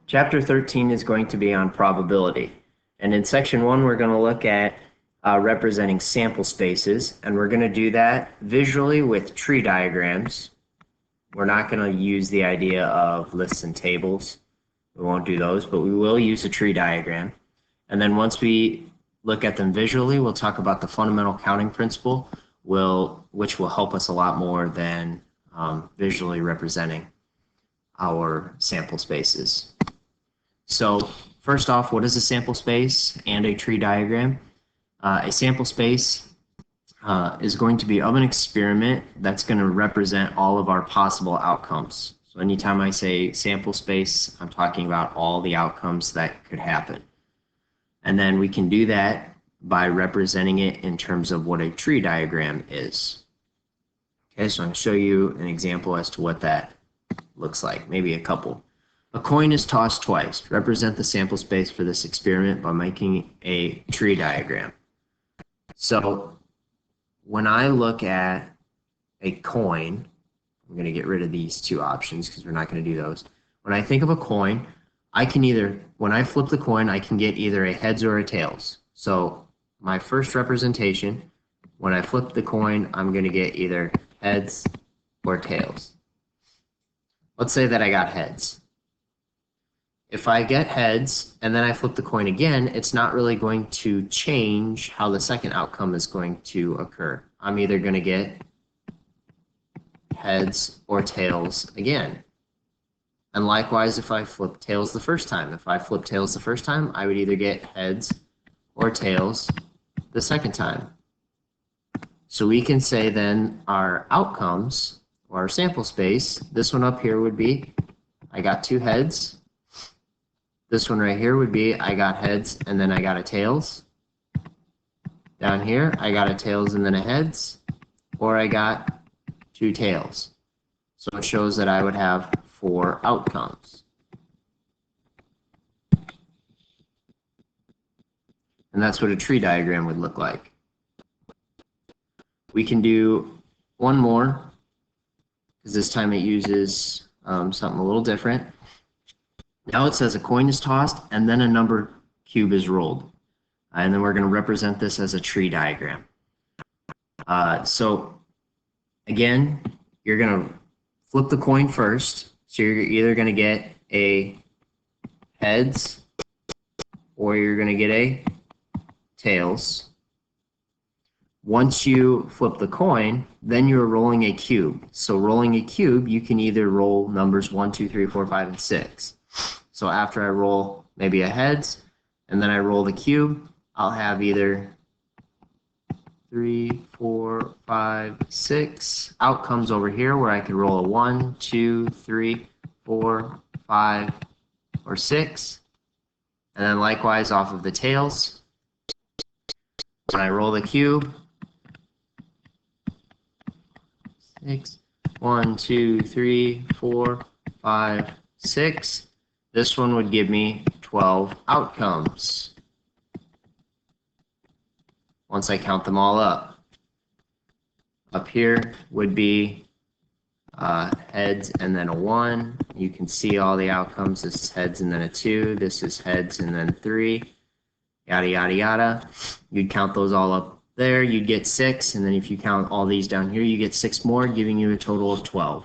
Chapter 13 is going to be on probability. And in section 1, we're going to look at representing sample spaces, and we're going to do that visually with tree diagrams. We're not going to use the idea of lists and tables. We won't do those, but we will use a tree diagram. And then once we look at them visually, we'll talk about the fundamental counting principle, which will help us a lot more than visually representing our sample spaces. So first off, what is a sample space and a tree diagram? A sample space is going to be of an experiment that's going to represent all of our possible outcomes. So anytime I say sample space, I'm talking about all the outcomes that could happen. And then we can do that by representing it in terms of what a tree diagram is. Okay, so I'm going to show you an example as to what that looks like, maybe a couple. A coin is tossed twice. Represent the sample space for this experiment by making a tree diagram. So when I look at a coin, I'm going to get rid of these two options because we're not going to do those. When I think of a coin, I can either, when I flip the coin, I can get either a heads or a tails. So my first representation, when I flip the coin, I'm going to get either heads or tails. Let's say that I got heads. If I get heads and then I flip the coin again, it's not really going to change how the second outcome is going to occur. I'm either going to get heads or tails again. And likewise, if I flip tails the first time. If I flip tails the first time, I would either get heads or tails the second time. So we can say then our outcomes, or our sample space, this one up here would be, I got two heads. This one right here would be, I got heads and then I got a tails. Down here, I got a tails and then a heads, or I got two tails. So it shows that I would have 4 outcomes. And that's what a tree diagram would look like. We can do one more, because this time it uses something a little different. Now it says a coin is tossed and then a number cube is rolled. And then we're going to represent this as a tree diagram. So again, you're going to flip the coin first. So you're either going to get a heads or you're going to get a tails. Once you flip the coin, then you're rolling a cube. So rolling a cube, you can either roll numbers 1, 2, 3, 4, 5, and 6. So after I roll maybe a heads, and then I roll the cube, I'll have either 3, 4, 5, 6 outcomes over here where I could roll a 1, 2, 3, 4, 5, or 6. And then likewise off of the tails, when I roll the cube, 6, 1, 2, 3, 4, 5, 6. This one would give me 12 outcomes once I count them all up. Up here would be heads and then a 1. You can see all the outcomes. This is heads and then a 2. This is heads and then 3. Yada, yada, yada. You'd count those all up there. You'd get 6. And then if you count all these down here, you get 6 more, giving you a total of 12.